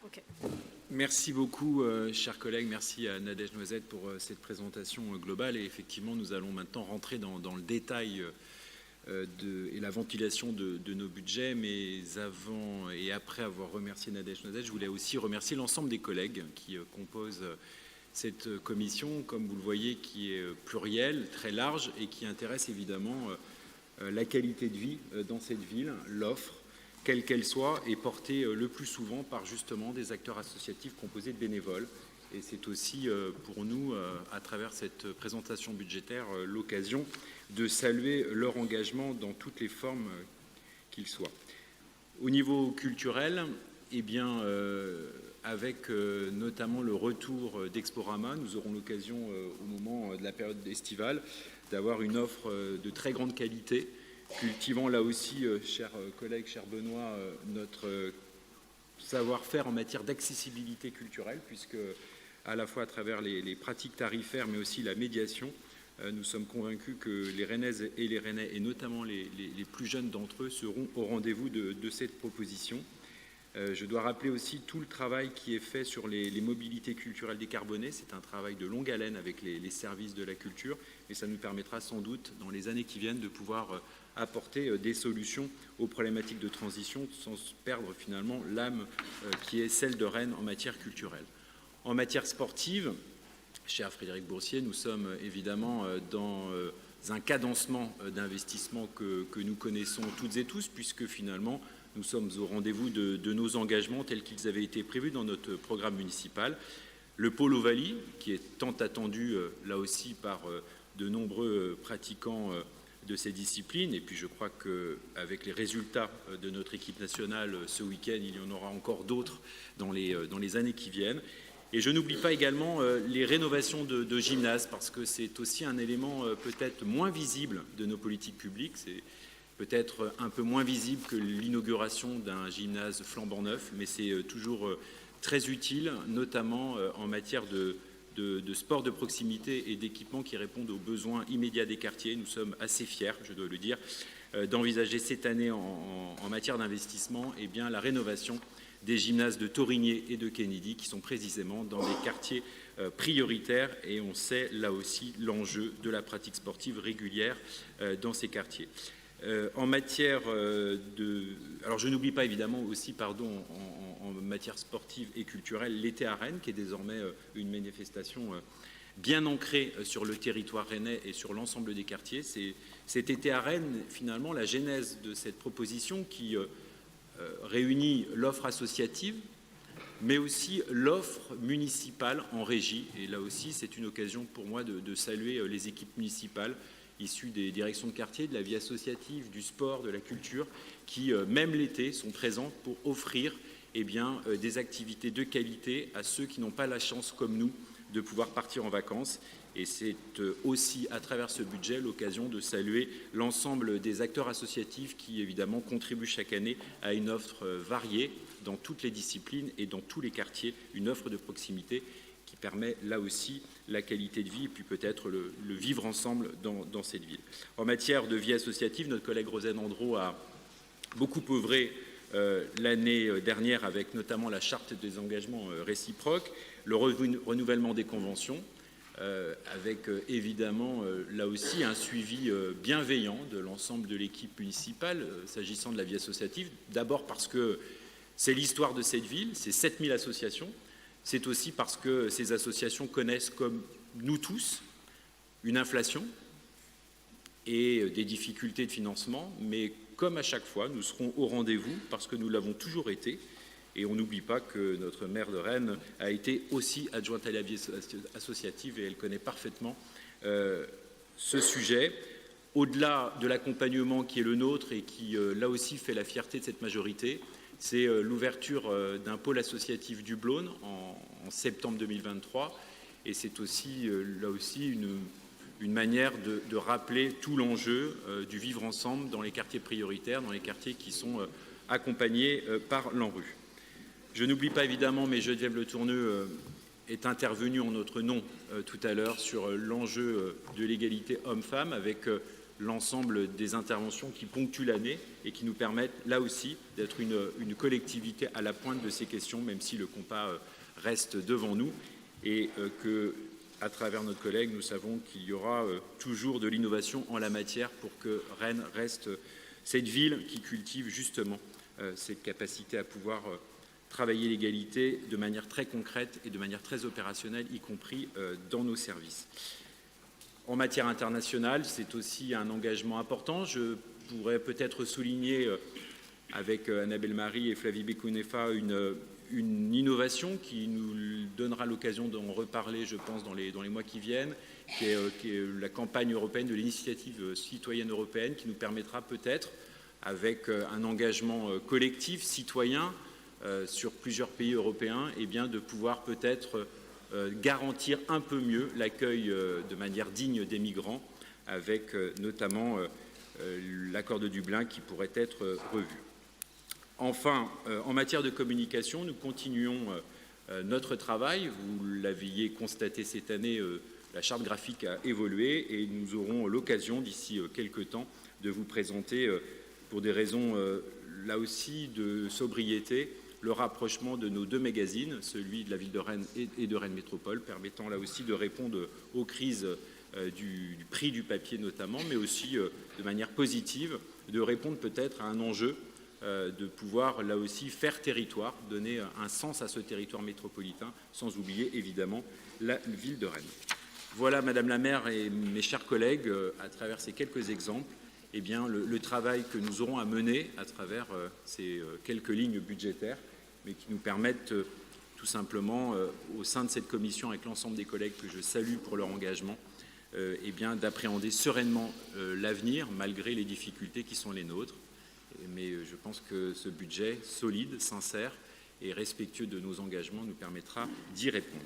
Ok. Merci beaucoup, chers collègues. Merci à Nadège Noisette pour cette présentation globale. Et effectivement, nous allons maintenant rentrer dans le détail et la ventilation de nos budgets. Mais avant et après avoir remercié Nadège Noisette, je voulais aussi remercier l'ensemble des collègues qui composent cette commission, comme vous le voyez, qui est plurielle, très large et qui intéresse évidemment la qualité de vie dans cette ville, l'offre, quelle qu'elle soit, est portée le plus souvent par justement des acteurs associatifs composés de bénévoles. Et c'est aussi pour nous, à travers cette présentation budgétaire, l'occasion de saluer leur engagement dans toutes les formes qu'ils soient. Au niveau culturel, eh bien, avec notamment le retour d'Exporama, nous aurons l'occasion au moment de la période estivale d'avoir une offre de très grande qualité, cultivant là aussi, chers collègues, cher Benoît, notre savoir-faire en matière d'accessibilité culturelle, puisque à la fois à travers les pratiques tarifaires, mais aussi la médiation, nous sommes convaincus que les Rennaises et les Rennais, et notamment les plus jeunes d'entre eux, seront au rendez-vous de cette proposition. Je dois rappeler aussi tout le travail qui est fait sur les mobilités culturelles décarbonées. C'est un travail de longue haleine avec les services de la culture, et ça nous permettra sans doute, dans les années qui viennent, de pouvoir apporter des solutions aux problématiques de transition sans perdre finalement l'âme qui est celle de Rennes en matière culturelle. En matière sportive, cher Frédéric Boursier, nous sommes évidemment dans un cadencement d'investissement que nous connaissons toutes et tous, puisque finalement nous sommes au rendez-vous de nos engagements tels qu'ils avaient été prévus dans notre programme municipal. Le pôle Ovalie, qui est tant attendu là aussi par de nombreux pratiquants de ces disciplines, et puis je crois qu'avec les résultats de notre équipe nationale ce week-end, il y en aura encore d'autres dans les années qui viennent. Et je n'oublie pas également les rénovations de gymnases, parce que c'est aussi un élément peut-être moins visible de nos politiques publiques. C'est peut-être un peu moins visible que l'inauguration d'un gymnase flambant neuf, mais c'est toujours très utile, notamment en matière de sport de proximité et d'équipements qui répondent aux besoins immédiats des quartiers. Nous sommes assez fiers, je dois le dire, d'envisager cette année en matière d'investissement la rénovation des gymnases de Torigné et de Kennedy, qui sont précisément dans des quartiers prioritaires, et on sait là aussi l'enjeu de la pratique sportive régulière dans ces quartiers. En matière alors je n'oublie pas évidemment aussi, en matière sportive et culturelle, l'été à Rennes, qui est désormais une manifestation bien ancrée sur le territoire rennais et sur l'ensemble des quartiers. C'est cet été à Rennes, finalement, la genèse de cette proposition qui réunit l'offre associative, mais aussi l'offre municipale en régie. Et là aussi, c'est une occasion pour moi de saluer les équipes municipales issus des directions de quartier, de la vie associative, du sport, de la culture, qui, même l'été, sont présentes pour offrir des activités de qualité à ceux qui n'ont pas la chance, comme nous, de pouvoir partir en vacances. Et c'est aussi, à travers ce budget, l'occasion de saluer l'ensemble des acteurs associatifs qui, évidemment, contribuent chaque année à une offre variée dans toutes les disciplines et dans tous les quartiers, une offre de proximité qui permet là aussi la qualité de vie et puis peut-être le vivre ensemble dans cette ville. En matière de vie associative, notre collègue Rosane Andro a beaucoup œuvré l'année dernière avec notamment la charte des engagements réciproques, le renouvellement des conventions, avec évidemment là aussi un suivi bienveillant de l'ensemble de l'équipe municipale s'agissant de la vie associative. D'abord parce que c'est l'histoire de cette ville, c'est 7000 associations. C'est aussi parce que ces associations connaissent, comme nous tous, une inflation et des difficultés de financement, mais comme à chaque fois, nous serons au rendez-vous parce que nous l'avons toujours été. Et on n'oublie pas que notre maire de Rennes a été aussi adjointe à la vie associative et elle connaît parfaitement ce sujet. Au-delà de l'accompagnement qui est le nôtre et qui, là aussi, fait la fierté de cette majorité, c'est l'ouverture d'un pôle associatif du Blône en septembre 2023. Et c'est aussi, là aussi, une manière de rappeler tout l'enjeu du vivre ensemble dans les quartiers prioritaires, dans les quartiers qui sont accompagnés par l'ANRU. Je n'oublie pas évidemment, mais Geneviève Le Tourneux est intervenue en notre nom tout à l'heure sur l'enjeu de l'égalité homme-femme avec l'ensemble des interventions qui ponctuent l'année et qui nous permettent là aussi d'être une collectivité à la pointe de ces questions, même si le compas reste devant nous et que, à travers notre collègue, nous savons qu'il y aura toujours de l'innovation en la matière pour que Rennes reste cette ville qui cultive justement cette capacité à pouvoir travailler l'égalité de manière très concrète et de manière très opérationnelle, y compris dans nos services. En matière internationale, c'est aussi un engagement important. Je pourrais peut-être souligner avec Annabelle Marie et Flavie Bekounefa une innovation qui nous donnera l'occasion d'en reparler, je pense, dans les mois qui viennent, qui est la campagne européenne de l'initiative citoyenne européenne, qui nous permettra peut-être, avec un engagement collectif, citoyen, sur plusieurs pays européens, eh bien, de pouvoir peut-être garantir un peu mieux l'accueil de manière digne des migrants, avec notamment l'accord de Dublin qui pourrait être revu. Enfin, en matière de communication, nous continuons notre travail. Vous l'aviez constaté cette année, la charte graphique a évolué et nous aurons l'occasion d'ici quelques temps de vous présenter, pour des raisons là aussi de sobriété, le rapprochement de nos deux magazines, celui de la ville de Rennes et de Rennes Métropole, permettant là aussi de répondre aux crises du prix du papier notamment, mais aussi de manière positive, de répondre peut-être à un enjeu de pouvoir là aussi faire territoire, donner un sens à ce territoire métropolitain, sans oublier évidemment la ville de Rennes. Voilà, Madame la maire et mes chers collègues, à travers ces quelques exemples, eh bien, le travail que nous aurons à mener à travers ces quelques lignes budgétaires, mais qui nous permettent tout simplement, au sein de cette commission, avec l'ensemble des collègues que je salue pour leur engagement, eh bien, d'appréhender sereinement l'avenir, malgré les difficultés qui sont les nôtres. Mais je pense que ce budget solide, sincère et respectueux de nos engagements nous permettra d'y répondre.